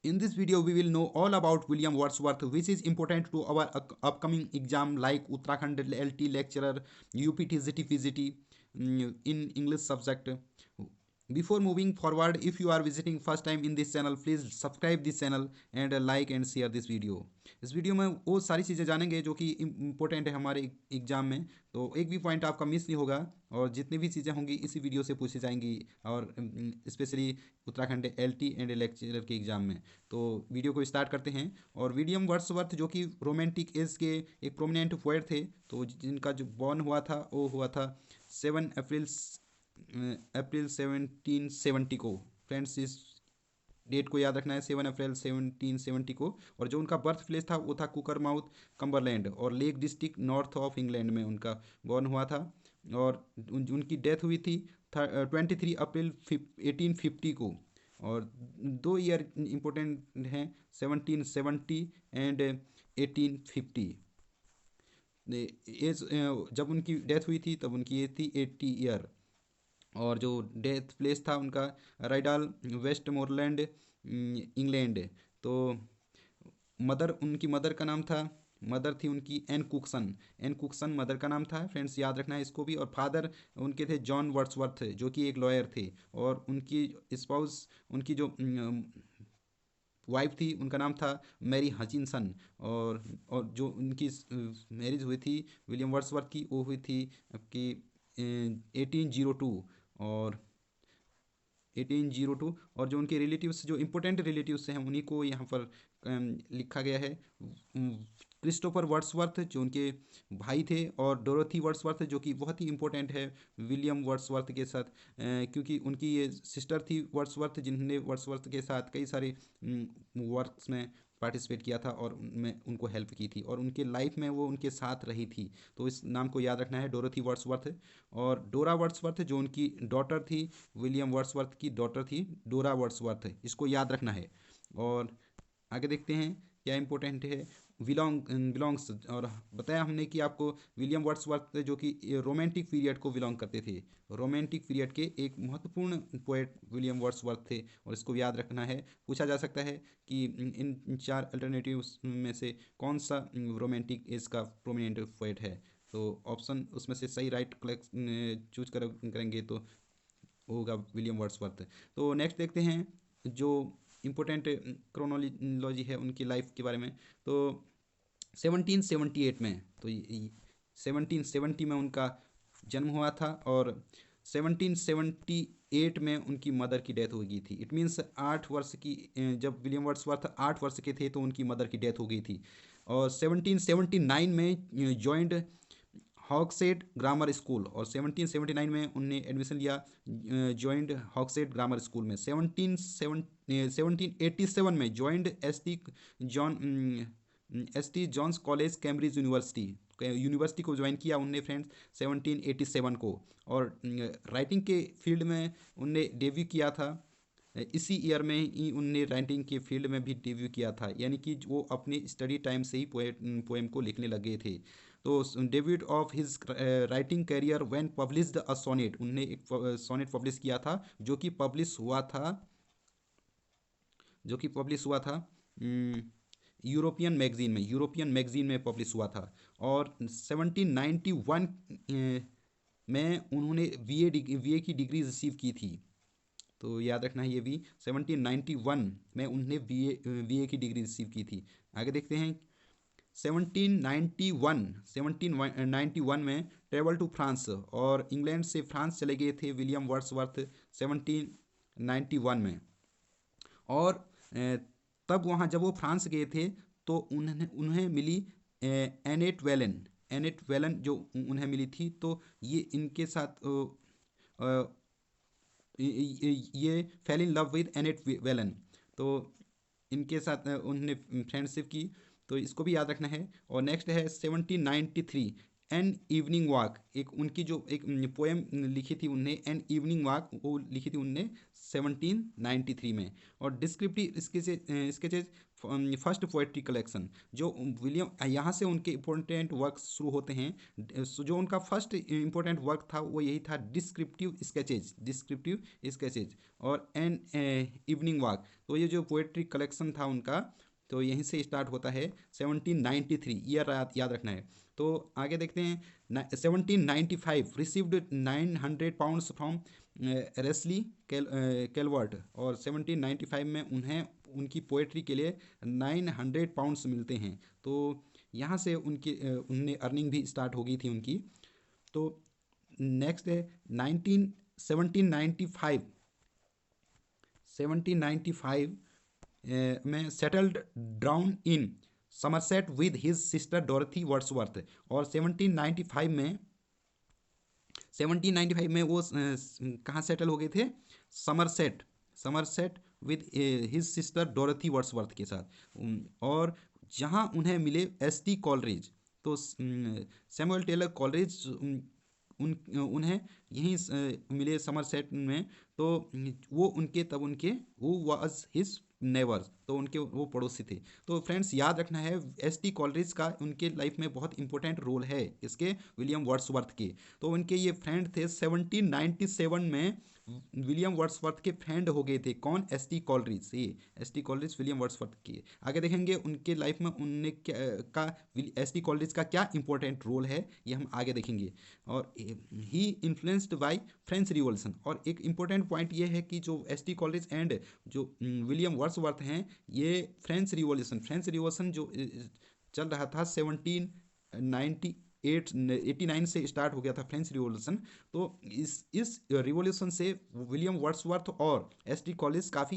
In this video, we will know all about William Wordsworth, which is important to our upcoming exam like Uttarakhand LT lecturer, UPTCT PGT in English subject. Before moving forward, if you are visiting first time in this channel, please subscribe this channel and like and share this video. इस video में वो सारी चीज़ें जानेंगे जो कि important है हमारे एग्जाम में, तो एक भी पॉइंट आपका मिस नहीं होगा और जितनी भी चीज़ें होंगी इसी वीडियो से पूछी जाएंगी और specially Uttarakhand LT and lecturer के एग्जाम में। तो वीडियो को स्टार्ट करते हैं। और विलियम वर्ड्सवर्थ जो कि रोमांटिक एज के एक प्रोमिनेंट पोएट थे, तो जिनका जो बॉर्न हुआ था वो हुआ था 7 अप्रैल 1770 को। फ्रेंड्स, इस डेट को याद रखना है, 7 अप्रैल 1770 को। और जो उनका बर्थ प्लेस था वो था कुकरमाउथ, कम्बरलैंड और lake district north of England में उनका बॉर्न हुआ था। और उनकी डेथ हुई थी 23 अप्रैल 1850 को। और 2 ईयर इम्पोर्टेंट हैं, 1770 एंड 1850। एज जब उनकी डेथ हुई थी तब उनकी एज थी 80 ईयर। और जो डेथ प्लेस था उनका राइडाल, वेस्ट मोरलैंड, इंग्लैंड। तो उनकी मदर का नाम था, मदर थी उनकी एन कुक्सन मदर का नाम था। फ्रेंड्स, याद रखना है इसको भी। और फादर उनके थे जॉन वर्ड्सवर्थ, जो कि एक लॉयर थे। और उनकी स्पाउस, उनकी जो वाइफ थी, उनका नाम था मैरी हचिनसन। और जो उनकी मैरिज हुई थी विलियम वर्ड्सवर्थ की, वो हुई थी आपकी 1802 और 1802। और जो उनके रिलेटिव्स, जो इम्पोर्टेंट रिलेटिव्स हैं, उन्हीं को यहाँ पर लिखा गया है। क्रिस्टोफर वर्ड्सवर्थ जो उनके भाई थे, और डोरोथी वर्ड्सवर्थ जो कि बहुत ही इंपॉर्टेंट है विलियम वर्ड्सवर्थ के साथ, क्योंकि उनकी ये सिस्टर थी वर्ड्सवर्थ, जिन्होंने वर्ड्सवर्थ के साथ कई सारे वर्क्स में पार्टिसिपेट किया था और उनमें उनको हेल्प की थी और उनके लाइफ में वो उनके साथ रही थी। तो इस नाम को याद रखना है, डोरोथी वर्ड्सवर्थ। और डोरा वर्ड्सवर्थ जो उनकी डॉटर थी, विलियम वर्ड्सवर्थ की डॉटर थी डोरा वर्ड्सवर्थ, इसको याद रखना है। और आगे देखते हैं क्या इंपॉर्टेंट है। बिलोंग्स, और बताया हमने कि आपको विलियम वर्ड्सवर्थ जो कि रोमांटिक पीरियड को बिलोंग करते थे, रोमांटिक पीरियड के एक महत्वपूर्ण पोएट विलियम वर्ड्सवर्थ थे और इसको याद रखना है। पूछा जा सकता है कि इन 4 अल्टरनेटिव्स में से कौन सा रोमांटिक एज का प्रोमिनेंट पोएट है। तो ऑप्शन उसमें से सही राइट चूज करेंगे तो होगा विलियम वर्ड्सवर्थ। तो नेक्स्ट देखते हैं जो इम्पोर्टेंट क्रोनोलॉजी है उनकी लाइफ के बारे में। तो 1778 में, तो 1770 में उनका जन्म हुआ था और 1778 में उनकी मदर की डेथ हो गई थी। इट मीन्स 8 वर्ष की, जब विलियम वर्ड्सवर्थ 8 वर्ष के थे तो उनकी मदर की डेथ हो गई थी। और 1779 में जॉइंड हॉक्सेट ग्रामर स्कूल, और 1779 में उनने एडमिशन लिया जॉइंट हॉक्सेट ग्रामर स्कूल में। 1787 में joined S T John's college Cambridge university को ज्वाइन किया उनने फ्रेंड्स 1787 को। और राइटिंग के फील्ड में उनने डेब्यू किया था, इसी ईयर में ही उनने राइटिंग के फील्ड में भी डेब्यू किया था, यानी कि वो अपने स्टडी टाइम से ही पोएम को लिखने लगे थे। तो debut of his writing career when published a sonnet, उनने एक सोनेट पब्लिश किया था जो कि पब्लिश हुआ था यूरोपियन मैगजीन में पब्लिश हुआ था। और 1791 में उन्होंने बीए की डिग्री रिसीव की थी। तो याद रखना है ये भी, 1791 में उन्होंने बीए की डिग्री रिसीव की थी। आगे देखते हैं 1791 में ट्रेवल टू फ्रांस, और इंग्लैंड से फ्रांस चले गए थे विलियम वर्ड्सवर्थ 1791 में। और तब वहाँ जब वो फ्रांस गए थे तो उन्हें मिली एनेट वेलन जो उन्हें मिली थी। तो ये इनके साथ ये fail in love with Annette Velan, तो इनके साथ उन्होंने फ्रेंडशिप की। तो इसको भी याद रखना है। और नेक्स्ट है 1793 एन इवनिंग वॉक, एक उनकी जो एक पोएम लिखी थी उनने, एन इवनिंग वॉक, वो लिखी थी उनने 1793 में। और descriptive sketches first poetry collection, जो विलियम, यहाँ से उनके इम्पोर्टेंट वर्क शुरू होते हैं। जो उनका फर्स्ट इम्पोर्टेंट वर्क था वो यही था, डिस्क्रिप्टिव स्केचेज और एन इवनिंग वॉक। तो ये जो पोएट्री कलेक्शन था उनका, तो यहीं से स्टार्ट होता है 1793, ईयर याद रखना है। तो आगे देखते हैं 1795 रिसीव्ड 900 पाउंड्स फ्रॉम रेस्ली कैलवर्ट, और 1795 में उन्हें उनकी पोएट्री के लिए 900 पाउंड्स मिलते हैं। तो यहाँ से उनने अर्निंग भी स्टार्ट हो गई थी उनकी। तो नेक्स्ट है 1795 में settled down in Somerset with his sister डोरथी Wordsworth. और 1795 में वो कहाँ सेटल हो गए थे? Somerset with his sister डोरथी Wordsworth के साथ। और जहाँ उन्हें मिले एसटी कॉलरेज, तो सैमुअल टेलर कॉलरेज उन्हें यहीं मिले समरसेट में। तो वो वाज हिज नेबर्स, तो उनके वो पड़ोसी थे। तो फ्रेंड्स याद रखना है, एसटी कॉलरेज का उनके लाइफ में बहुत इंपॉर्टेंट रोल है, इसके विलियम वर्ड्सवर्थ के। तो उनके ये फ्रेंड थे। 1797 में विलियम वर्ड्सवर्थ के फ्रेंड हो गए थे। कौन? ST Coleridge. ये एसटी कॉलरेज विलियम वर्ड्सवर्थ के। आगे देखेंगे उनके लाइफ में उनने एसटी कॉलरेज का क्या इंपॉर्टेंट रोल है, ये हम आगे देखेंगे। और ही इन्फ्लुएंस्ड बाय फ्रेंच रिवॉल्यूशन। और एक इंपॉर्टेंट पॉइंट ये है कि जो एसटी कॉलरेज एंड जो विलियम वर्ड्सवर्थ हैं, ये फ्रेंच रिवॉल्यूशन जो चल रहा था 1789 से स्टार्ट हो गया था फ्रेंच रिवॉल्यूशन। तो इस रिवॉल्यूशन से विलियम वर्ड्सवर्थ और एसटी कॉलेज काफ़ी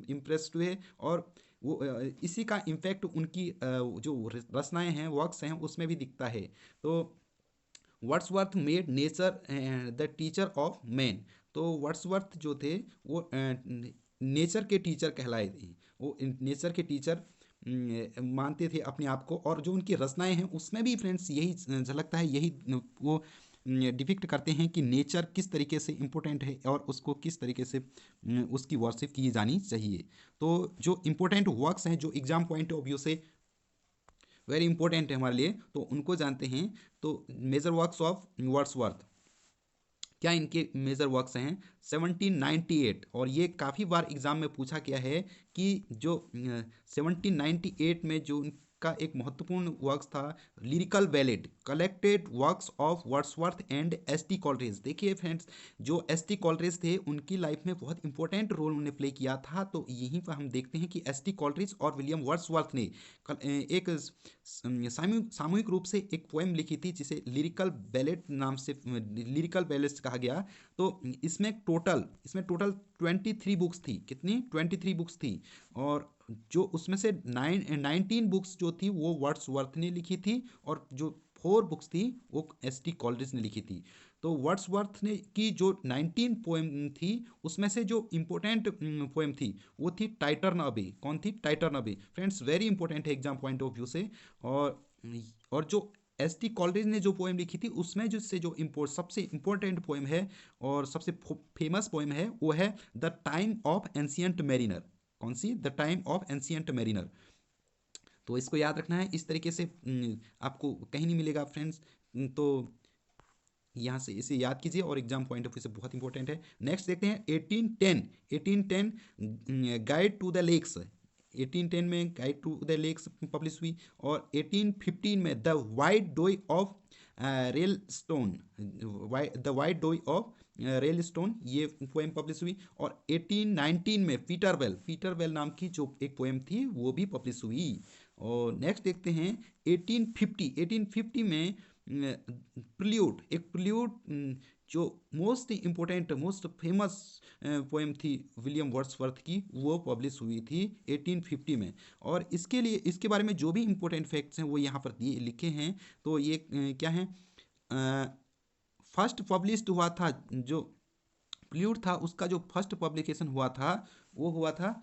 इम्प्रेस्ड हुए, और वो इसी का इम्पैक्ट उनकी जो रचनाएं हैं, वर्क्स हैं, उसमें भी दिखता है। तो Wordsworth made nature the teacher of man. तो वर्ड्सवर्थ जो थे वो नेचर के टीचर कहलाए थे। वो नेचर के टीचर मानते थे अपने आप को। और जो उनकी रचनाएं हैं उसमें भी फ्रेंड्स यही झलकता है, यही वो डिपिक्ट करते हैं कि नेचर किस तरीके से इम्पोर्टेंट है और उसको किस तरीके से उसकी वर्शिप की जानी चाहिए। तो जो इम्पोर्टेंट वर्क्स हैं, जो एग्जाम पॉइंट ऑफ व्यू से वेरी इंपॉर्टेंट है हमारे लिए, तो उनको जानते हैं। तो मेजर वर्क्स ऑफ वर्ड्सवर्थ, क्या इनके मेजर वर्क्स हैं? 1798, और ये काफ़ी बार एग्जाम में पूछा गया है कि जो 1798 में जो का एक महत्वपूर्ण वर्क्स था, lyrical ballad collected works of Wordsworth and ST Coleridge. देखिए फ्रेंड्स, जो एसटी कॉलरेज थे उनकी लाइफ में बहुत इंपॉर्टेंट रोल उन्होंने प्ले किया था। तो यहीं पर हम देखते हैं कि एसटी कॉलरेज और विलियम वर्ड्सवर्थ ने एक सामूहिक रूप से एक पोएम लिखी थी, जिसे लिरिकल बैलेड नाम से लिरिकल बैलेड कहा गया। तो इसमें टोटल 23 बुक्स थी। कितनी? 23 बुक्स थी। और जो उसमें से 19 बुक्स जो थी वो वर्ड्सवर्थ ने लिखी थी, और जो 4 बुक्स थी वो एसटी कॉलरेज ने लिखी थी। तो वर्ड्सवर्थ ने की जो 19 पोएम थी, उसमें से जो इम्पोर्टेंट पोएम थी वो थी टाइटर्न अबे। कौन थी? टाइटर्न अबे। फ्रेंड्स वेरी इंपॉर्टेंट है एग्जाम पॉइंट ऑफ व्यू से। और जो एसटी कॉलरेज ने जो पोएम लिखी थी उसमें जिससे जो सबसे इम्पोर्टेंट पोएम है और सबसे फेमस पोएम है वो है the time of ancient mariner. कौन सी? The time of ancient mariner. तो इसको याद रखना है, इस तरीके से आपको कहीं नहीं मिलेगा फ्रेंड्स। तो यहाँ से इसे याद कीजिए, और एग्जाम पॉइंट ऑफ व्यू से बहुत इंपॉर्टेंट है। नेक्स्ट देखते हैं 1810 गाइड टू द लेक्स। 1810 में guide to the lakes publish हुई। और 1815 में the white doe of Rylstone, the white doe of Rylstone, ये पोएम पब्लिश हुई। और 1819 में पीटर वेल नाम की जो एक पोएम थी वो भी पब्लिश हुई। और नेक्स्ट देखते हैं 1850 में प्रिल्यूड जो most important most famous poem थी विलियम वर्ड्सवर्थ की, वो पब्लिश हुई थी 1850 में। और इसके बारे में जो भी इम्पोर्टेंट फैक्ट्स हैं वो यहाँ पर लिखे हैं। तो ये क्या हैं? फर्स्ट पब्लिश्ड हुआ था जो प्रिल्यूड था, उसका जो फर्स्ट पब्लिकेशन हुआ था वो हुआ था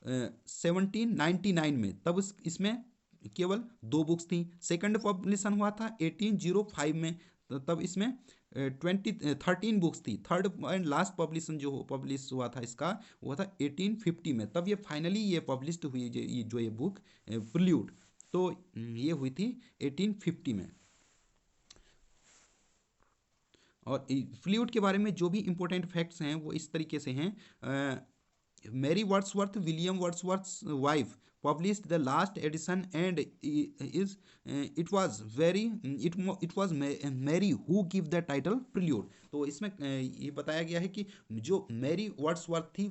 1799 में। तब इसमें केवल 2 बुक्स थी। सेकंड पब्लिशन हुआ था 1805 में, तब इसमें 13 बुक्स थी। थर्ड एंड लास्ट पब्लिशन जो पब्लिश हुआ था इसका वो था 1850 में, तब ये फाइनली ये पब्लिश्ड हुई जो ये बुक प्रिल्यूड, तो ये हुई थी 1850 में। और प्रिल्यूड के बारे में जो भी इंपॉर्टेंट फैक्ट्स हैं वो इस तरीके से हैं। Mary Wordsworth, William Wordsworth wife, published the last edition and is it was very it was Mary who give the title prelude। तो इसमें ये बताया गया है कि जो मैरी वर्ड्सवर्थ थी,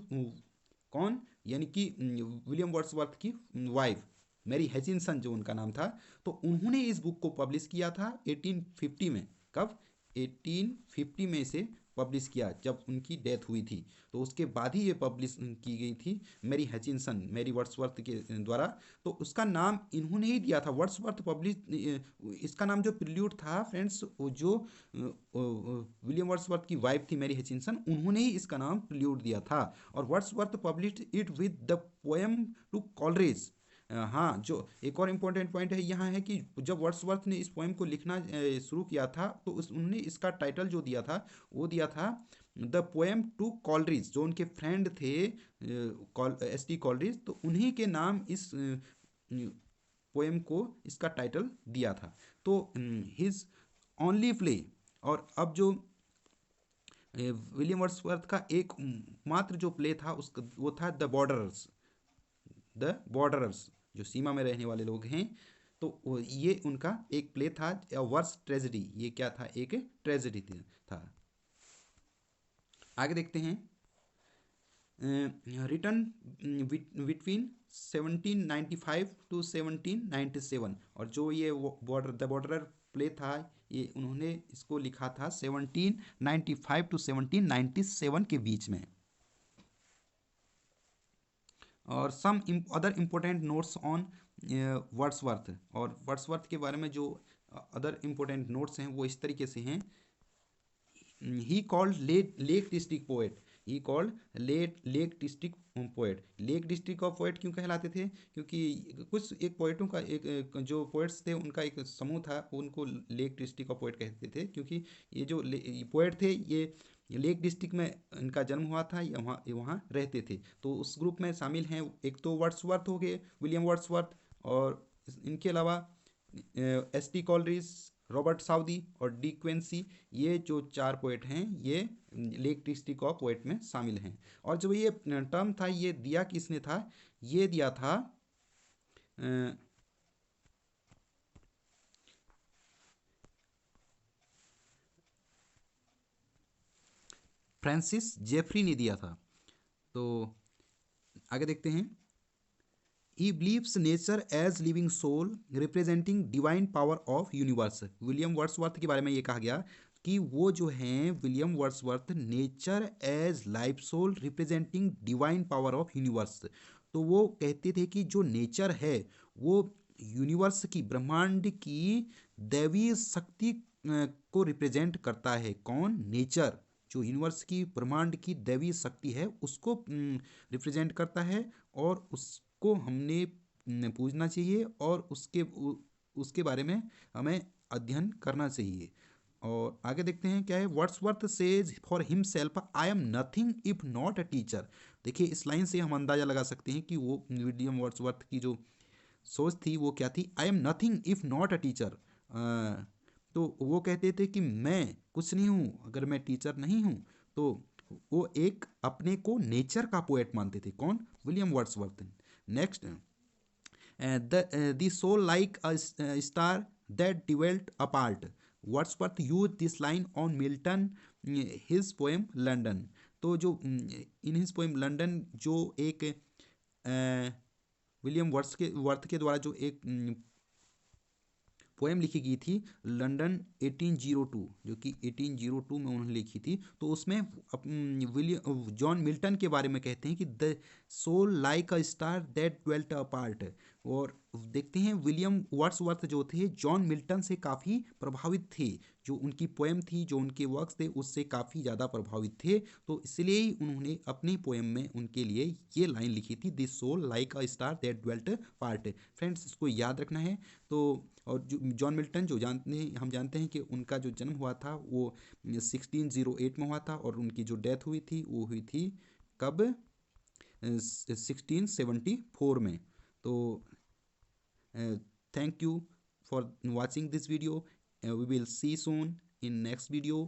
कौन, यानी कि विलियम वर्ड्सवर्थ की वाइफ मैरी हैचिनसन जो उनका नाम था, तो उन्होंने इस बुक को पब्लिश किया था 1850 में। कब? 1850 में इसे पब्लिश किया जब उनकी डेथ हुई थी, तो उसके बाद ही ये पब्लिश की गई थी मैरी हैचिनसन, मैरी वर्ड्सवर्थ के द्वारा। तो उसका नाम इन्होंने ही दिया था, वर्ड्सवर्थ पब्लिश। इसका नाम जो प्रिल्यूड था फ्रेंड्स, वो जो विलियम वर्ड्सवर्थ की वाइफ थी मैरी हैचिनसन, उन्होंने ही इसका नाम प्रिल्यूड दिया था। और Wordsworth published it with the poem to Coleridge. हाँ, जो एक और इम्पोर्टेंट पॉइंट है यहाँ है कि जब वर्ड्सवर्थ ने इस पोएम को लिखना शुरू किया था, तो उन्होंने इसका टाइटल जो दिया था वो दिया था द पोएम टू कॉलरिज, जो उनके फ्रेंड थे एस टी कॉलरिज, तो उन्हीं के नाम इस पोएम को इसका टाइटल दिया था। तो हिज ओनली प्ले, और अब जो विलियम वर्ड्सवर्थ का एक मात्र जो प्ले था उसका वो था द बॉर्डरर्स। द बॉर्डरर्स जो सीमा में रहने वाले लोग हैं, तो ये उनका एक प्ले था, वर्स ट्रेजेडी। ये क्या था? एक ट्रेजेडी था। आगे देखते हैं। रिटर्न बिटवीन 1795 टू 1797, और जो ये द बॉर्डरर प्ले था, ये उन्होंने इसको लिखा था 1795 टू 1797 के बीच में। और some other important notes on Wordsworth, और वर्ड्सवर्थ के बारे में जो अदर इम्पोर्टेंट नोट्स हैं वो इस तरीके से हैं। He called lake district poet, he called lake district poet. Lake district of poet क्यों कहलाते थे? क्योंकि कुछ एक पोएटों का एक जो पोएट्स थे उनका एक समूह था, उनको लेक डिस्ट्रिक्ट ऑफ पोएट कहते थे, क्योंकि ये जो पोएट थे ये लेक डिस्ट्रिक्ट में इनका जन्म हुआ था, ये वहाँ रहते थे। तो उस ग्रुप में शामिल हैं एक तो वर्ड्सवर्थ हो गए, विलियम वर्ड्सवर्थ, और इनके अलावा S T Coleridge, Robert Southey और डी क्वेंसी, ये जो 4 पोएट हैं ये लेक डिस्ट्रिक्ट ऑफ पोएट में शामिल हैं। और जो ये टर्म था ये दिया किसने था? ये दिया था फ्रांसिस जेफरी ने दिया था। तो आगे देखते हैं। He believes nature as living soul representing divine power of universe। William Wordsworth के बारे में ये कहा गया कि वो जो हैं William Wordsworth nature as life soul representing divine power of universe. तो वो कहते थे कि जो नेचर है वो यूनिवर्स की, ब्रह्मांड की दैवीय शक्ति को रिप्रेजेंट करता है। कौन? नेचर, जो यूनिवर्स की, ब्रह्मांड की दैवीय शक्ति है उसको रिप्रेजेंट करता है, और उसको हमने पूजना चाहिए, और उसके बारे में हमें अध्ययन करना चाहिए। और आगे देखते हैं क्या है। Wordsworth says for himself I am nothing if not a teacher. देखिए इस लाइन से हम अंदाज़ा लगा सकते हैं कि वो विलियम वर्ड्सवर्थ की जो सोच थी वो क्या थी। I am nothing if not a teacher. तो वो कहते थे कि मैं कुछ नहीं हूँ अगर मैं टीचर नहीं हूँ। तो वो एक अपने को नेचर का पोएट मानते थे। कौन? William Wordsworth. Next, the soul like a star that dwelt apart. Wordsworth use this line on Milton his poem London. तो जो इन हिज पोएम लंडन जो एक विलियम वर्थ के द्वारा जो एक पोएम लिखी गई थी लंदन 1802, जो कि 1802 में उन्होंने लिखी थी। तो उसमें विलियम जॉन मिल्टन के बारे में कहते हैं कि the soul like a star that dwelt apart. और देखते हैं विलियम वर्ड्सवर्थ जो थे जॉन मिल्टन से काफ़ी प्रभावित थे, जो उनकी पोएम थी, जो उनके वर्क्स थे, उससे काफ़ी ज़्यादा प्रभावित थे। तो इसलिए ही उन्होंने अपनी पोएम में उनके लिए ये लाइन लिखी थी, this soul like a star that dwelt part. Friends, इसको याद रखना है। तो और जो जॉन मिल्टन जो हम जानते हैं कि उनका जो जन्म हुआ था वो 1608 में हुआ था, और उनकी जो डेथ हुई थी वो हुई थी कब, 1674 में। तो thank you for watching this video. We will see soon in next video.